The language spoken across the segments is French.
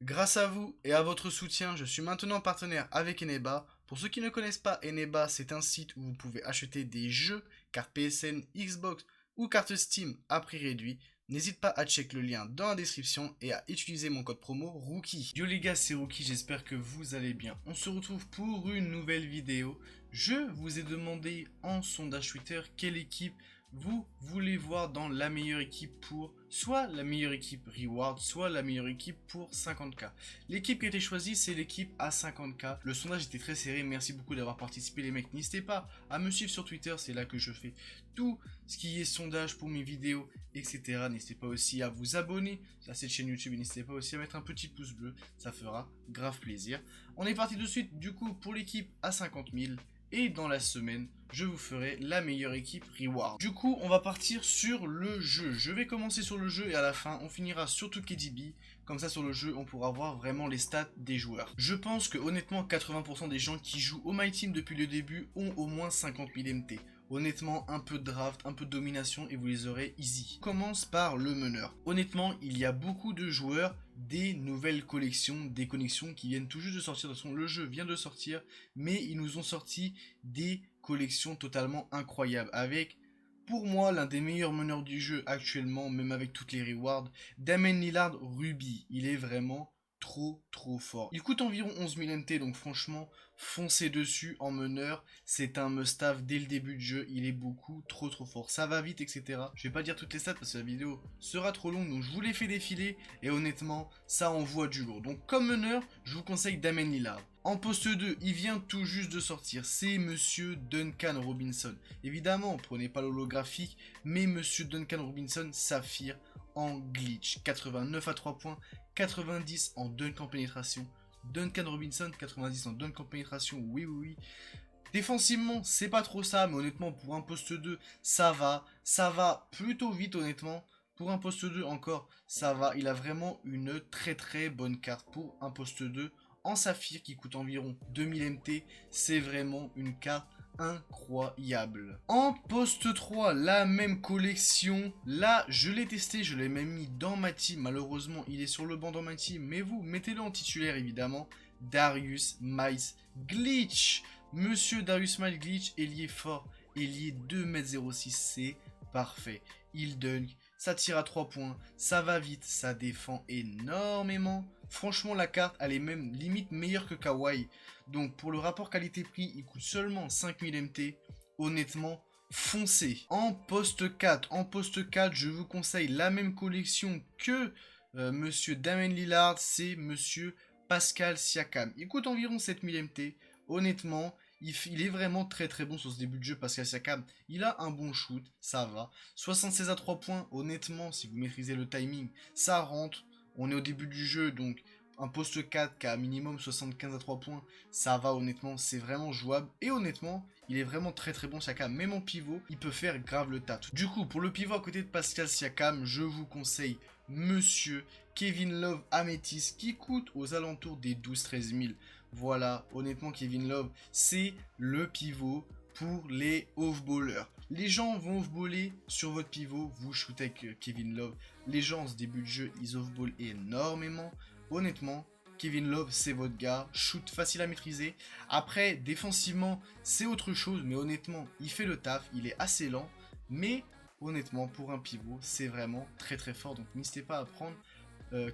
Grâce à vous et à votre soutien, je suis maintenant partenaire avec Eneba. Pour ceux qui ne connaissent pas, Eneba, c'est un site où vous pouvez acheter des jeux, cartes PSN, Xbox ou cartes Steam à prix réduit. N'hésite pas à check le lien dans la description et à utiliser mon code promo Rookie. Yo les gars, c'est Rookie, j'espère que vous allez bien. On se retrouve pour une nouvelle vidéo. Je vous ai demandé en sondage Twitter quelle équipe vous voulez voir dans la meilleure équipe pour soit la meilleure équipe reward, soit la meilleure équipe pour 50k. L'équipe qui a été choisie, c'est l'équipe à 50k. Le sondage était très serré, merci beaucoup d'avoir participé les mecs. N'hésitez pas à me suivre sur Twitter, c'est là que je fais tout ce qui est sondage pour mes vidéos, etc. N'hésitez pas aussi à vous abonner à cette chaîne YouTube et n'hésitez pas aussi à mettre un petit pouce bleu, ça fera grave plaisir. On est parti de suite du coup pour l'équipe à 50 000. Et dans la semaine, je vous ferai la meilleure équipe reward. Du coup, on va partir sur le jeu. Je vais commencer sur le jeu et à la fin, on finira sur tout KDB. Comme ça, sur le jeu, on pourra voir vraiment les stats des joueurs. Je pense que honnêtement, 80% des gens qui jouent au My Team depuis le début ont au moins 50 000 MT. Honnêtement, un peu de draft, un peu de domination et vous les aurez easy. On commence par le meneur. Honnêtement, il y a beaucoup de joueurs des nouvelles collections, des collections qui viennent tout juste de sortir. De toute façon, le jeu vient de sortir, mais ils nous ont sorti des collections totalement incroyables avec, pour moi, l'un des meilleurs meneurs du jeu actuellement, même avec toutes les rewards, Damian Lillard Ruby. Il est vraiment trop fort. Il coûte environ 11 000 MT, donc franchement, foncez dessus en meneur. C'est un must-have dès le début de jeu. Il est beaucoup trop fort. Ça va vite, etc. Je vais pas dire toutes les stats parce que la vidéo sera trop longue, donc je vous les fais défiler. Et honnêtement, ça envoie du lourd. Donc comme meneur, je vous conseille Damian Lillard. En poste 2, il vient tout juste de sortir, c'est Monsieur Duncan Robinson. Évidemment, prenez pas l'holographique, mais Monsieur Duncan Robinson saphir en glitch. 89 à 3 points, 90 en dunk en pénétration. Duncan Robinson, 90 en dunk en pénétration, oui. Défensivement, c'est pas trop ça, mais honnêtement, pour un poste 2, ça va plutôt vite, honnêtement. Pour un poste 2 encore, ça va. Il a vraiment une très bonne carte pour un poste 2 en saphir qui coûte environ 2000 MT. C'est vraiment une carte incroyable. En poste 3, la même collection. Là, je l'ai testé, je l'ai même mis dans ma team. Malheureusement, il est sur le banc dans ma team. Mais vous, mettez-le en titulaire, évidemment. Darius Miles Glitch. Monsieur Darius Miles Glitch, ailier fort. Ailier 2,06 m, c'est parfait. Il dunk, ça tire à 3 points, ça va vite, ça défend énormément. Franchement, la carte, elle est même limite meilleure que Kawhi. Donc, pour le rapport qualité-prix, il coûte seulement 5000 MT. Honnêtement, foncez. En poste 4, je vous conseille la même collection que Monsieur Damian Lillard, c'est Monsieur Pascal Siakam. Il coûte environ 7000 MT. Honnêtement, il est vraiment très bon sur ce début de jeu. Pascal Siakam, il a un bon shoot, ça va. 76 à 3 points, honnêtement, si vous maîtrisez le timing, ça rentre. On est au début du jeu, donc un poste 4 qui a minimum 75 à 3 points, ça va honnêtement, c'est vraiment jouable. Et honnêtement, il est vraiment très bon Siakam. Même en pivot, il peut faire grave le taf. Du coup, pour le pivot à côté de Pascal Siakam, je vous conseille Monsieur Kevin Love Amethyst qui coûte aux alentours des 12-13 000. Voilà, honnêtement, Kevin Love, c'est le pivot pour les off-ballers. Les gens vont off-baller sur votre pivot, vous shootez avec Kevin Love. Les gens, en ce début de jeu, ils off-ball énormément. Honnêtement, Kevin Love, c'est votre gars. Shoot facile à maîtriser. Après, défensivement, c'est autre chose. Mais honnêtement, il fait le taf. Il est assez lent. Mais honnêtement, pour un pivot, c'est vraiment très fort. Donc n'hésitez pas à prendre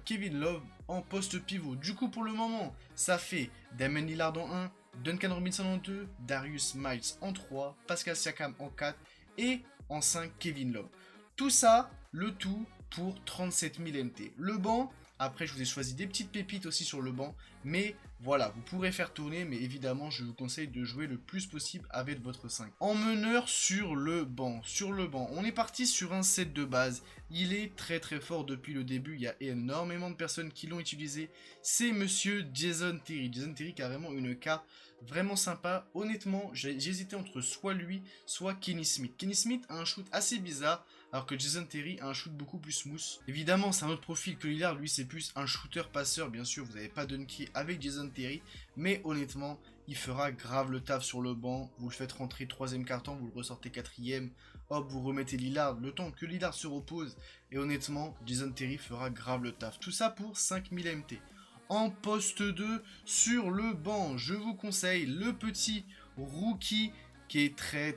Kevin Love en poste pivot. Du coup, pour le moment, ça fait Damian Lillard en 1, Duncan Robinson en 2, Darius Miles en 3, Pascal Siakam en 4 et en 5 Kevin Love. Tout ça, le tout pour 37 000 MT. Le banc, après je vous ai choisi des petites pépites aussi sur le banc, mais voilà, vous pourrez faire tourner, mais évidemment je vous conseille de jouer le plus possible avec votre 5. En meneur sur le banc, on est parti sur un set de base. Il est très fort depuis le début, il y a énormément de personnes qui l'ont utilisé. C'est Monsieur Jason Terry. Jason Terry qui a vraiment une carte vraiment sympa. Honnêtement, j'hésitais entre soit lui, soit Kenny Smith. Kenny Smith a un shoot assez bizarre, alors que Jason Terry a un shoot beaucoup plus smooth. Évidemment, c'est un autre profil que Lillard, lui c'est plus un shooter-passeur, bien sûr, vous n'avez pas dunké avec Jason Terry, mais honnêtement, il fera grave le taf sur le banc, vous le faites rentrer 3ème carton, vous le ressortez 4ème, hop, vous remettez Lillard, le temps que Lillard se repose, et honnêtement, Jason Terry fera grave le taf. Tout ça pour 5000 MT. En poste 2, sur le banc, je vous conseille le petit rookie qui est très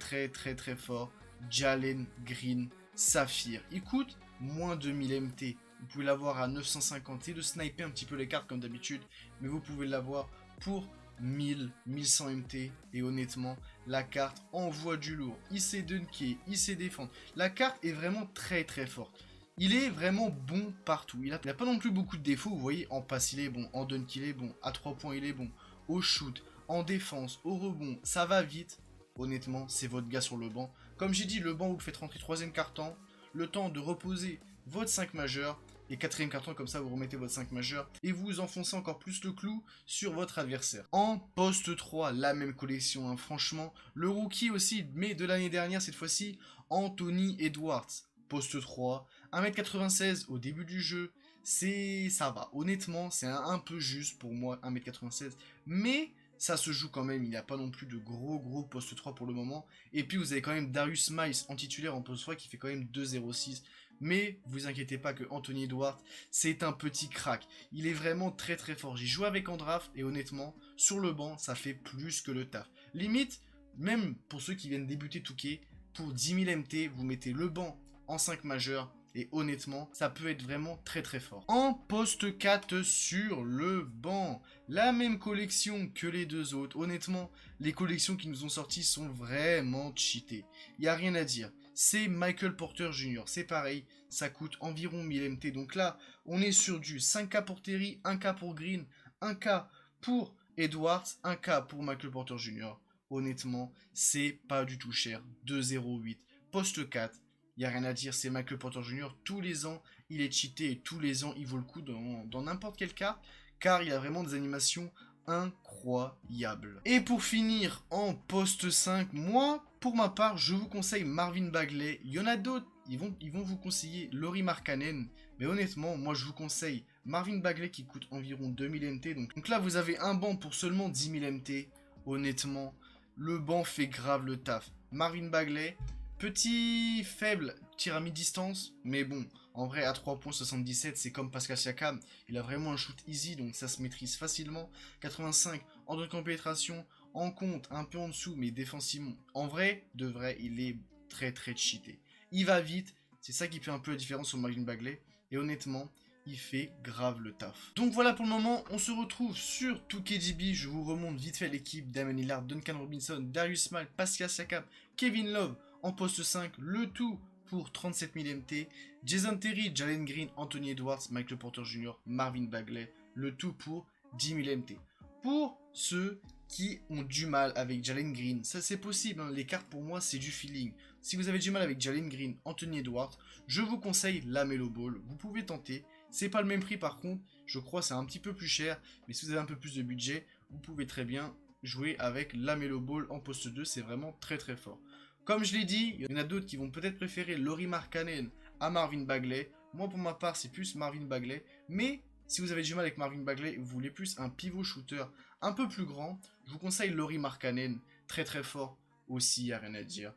fort, Jalen Green Saphir. Il coûte moins de 1000 MT. Vous pouvez l'avoir à 950 et de sniper un petit peu les cartes comme d'habitude, mais vous pouvez l'avoir pour 1000, 1100 MT. Et honnêtement, la carte envoie du lourd. Il sait dunker, il sait défendre. La carte est vraiment très forte. Il est vraiment bon partout. Il n'a pas non plus beaucoup de défauts. Vous voyez, en passe, il est bon. En dunk, il est bon. À 3 points, il est bon. Au shoot, en défense, au rebond, ça va vite. Honnêtement, c'est votre gars sur le banc. Comme j'ai dit, le banc, vous le faites rentrer 3ème carton. Le temps de reposer votre 5 majeur. Et 4ème carton, comme ça, vous remettez votre 5 majeur. Et vous enfoncez encore plus le clou sur votre adversaire. En poste 3, la même collection, hein, franchement. Le rookie aussi, mais de l'année dernière, cette fois-ci, Anthony Edwards. Poste 3, 1m96 au début du jeu, ça va. Honnêtement, c'est un peu juste pour moi, 1m96. Mais ça se joue quand même, il n'y a pas non plus de gros poste 3 pour le moment. Et puis vous avez quand même Darius Miles en titulaire en poste 3 qui fait quand même 2,06. Mais vous inquiétez pas que Anthony Edwards, c'est un petit crack. Il est vraiment très fort. J'ai joué avec en draft et honnêtement, sur le banc, ça fait plus que le taf. Limite, même pour ceux qui viennent débuter Touquet, pour 10 000 MT, vous mettez le banc en 5 majeurs et honnêtement ça peut être vraiment très fort. En poste 4 sur le banc, la même collection que les deux autres. Honnêtement, les collections qui nous ont sorties sont vraiment cheatées. Il n'y a rien à dire. C'est Michael Porter Jr. C'est pareil, ça coûte environ 1000 MT. Donc là, on est sur du 5K pour Terry, 1K pour Green, 1K pour Edwards, 1K pour Michael Porter Jr. Honnêtement, c'est pas du tout cher. 2,08. Poste 4. Il n'y a rien à dire, c'est Michael Porter Jr. Tous les ans, il est cheaté et tous les ans, il vaut le coup dans n'importe quel cas, car il a vraiment des animations incroyables. Et pour finir, en poste 5, moi, pour ma part, je vous conseille Marvin Bagley. Il y en a d'autres, ils vont vous conseiller Lauri Markkanen, mais honnêtement, moi je vous conseille Marvin Bagley qui coûte environ 2000 MT. Donc là, vous avez un banc pour seulement 10 000 MT. Honnêtement, le banc fait grave le taf. Marvin Bagley... Petit faible tir à mi-distance, mais bon, en vrai à 3,77 c'est comme Pascal Siakam, il a vraiment un shoot easy donc ça se maîtrise facilement. 85 en dunk en pénétration, en compte un peu en dessous mais défensivement, en vrai, de vrai, il est très cheaté. Il va vite, c'est ça qui fait un peu la différence sur Marvin Bagley, et honnêtement, il fait grave le taf. Donc voilà pour le moment, on se retrouve sur 2KDB, je vous remonte vite fait l'équipe: Damian Lillard, Duncan Robinson, Darius Smile, Pascal Siakam, Kevin Love. En poste 5, le tout pour 37 000 MT. Jason Terry, Jalen Green, Anthony Edwards, Michael Porter Jr., Marvin Bagley. Le tout pour 10 000 MT. Pour ceux qui ont du mal avec Jalen Green, ça c'est possible, hein. Les cartes pour moi c'est du feeling. Si vous avez du mal avec Jalen Green, Anthony Edwards, je vous conseille la Melo Ball. Vous pouvez tenter. C'est pas le même prix par contre, je crois c'est un petit peu plus cher. Mais si vous avez un peu plus de budget, vous pouvez très bien jouer avec la Melo Ball en poste 2. C'est vraiment très fort. Comme je l'ai dit, il y en a d'autres qui vont peut-être préférer Lauri Markkanen à Marvin Bagley. Moi, pour ma part, c'est plus Marvin Bagley. Mais si vous avez du mal avec Marvin Bagley et vous voulez plus un pivot shooter un peu plus grand, je vous conseille Lauri Markkanen. Très fort aussi, il n'y a rien à dire.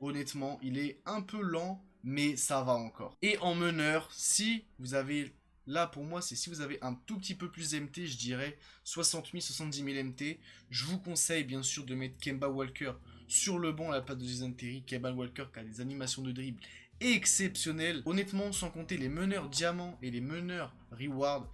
Honnêtement, il est un peu lent, mais ça va encore. Et en meneur, si vous avez... Là, pour moi, c'est si vous avez un tout petit peu plus MT, je dirais 60 000, 70 000 MT. Je vous conseille, bien sûr, de mettre Kemba Walker sur le banc à la place de Jason Terry. Kemba Walker qui a des animations de dribble exceptionnelles. Honnêtement, sans compter les meneurs diamants et les meneurs reward,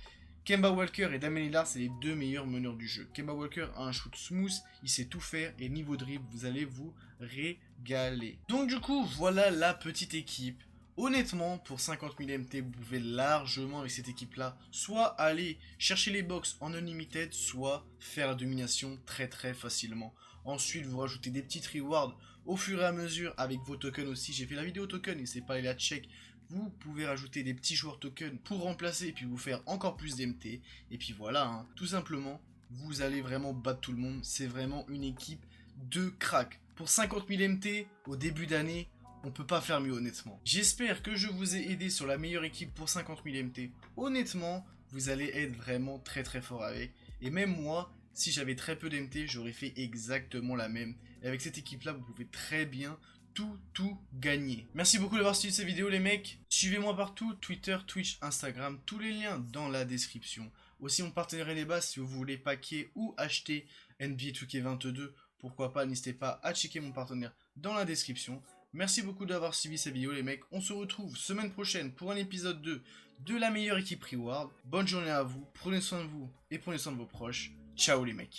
Kemba Walker et Damian Lillard, c'est les deux meilleurs meneurs du jeu. Kemba Walker a un shoot smooth, il sait tout faire, et niveau dribble, vous allez vous régaler. Donc du coup, voilà la petite équipe. Honnêtement, pour 50 000 MT, vous pouvez largement avec cette équipe-là, soit aller chercher les box en unlimited, soit faire la domination très facilement. Ensuite, vous rajoutez des petites rewards au fur et à mesure avec vos tokens aussi. J'ai fait la vidéo token, n'hésitez pas à aller la check. Vous pouvez rajouter des petits joueurs tokens pour remplacer et puis vous faire encore plus d'MT. Et puis voilà, hein, tout simplement, vous allez vraiment battre tout le monde. C'est vraiment une équipe de crack. Pour 50 000 MT au début d'année, on peut pas faire mieux honnêtement. J'espère que je vous ai aidé sur la meilleure équipe pour 50 000 MT. Honnêtement, vous allez être vraiment très fort avec. Et même moi, si j'avais très peu d'MT, j'aurais fait exactement la même. Et avec cette équipe-là, vous pouvez très bien tout gagner. Merci beaucoup d'avoir suivi cette vidéo les mecs. Suivez-moi partout, Twitter, Twitch, Instagram, tous les liens dans la description. Aussi mon partenaire Eneba, si vous voulez paquer ou acheter NBA 2K22, pourquoi pas, n'hésitez pas à checker mon partenaire dans la description. Merci beaucoup d'avoir suivi cette vidéo les mecs, on se retrouve semaine prochaine pour un épisode 2 de la meilleure équipe Reward. Bonne journée à vous, prenez soin de vous et prenez soin de vos proches. Ciao les mecs.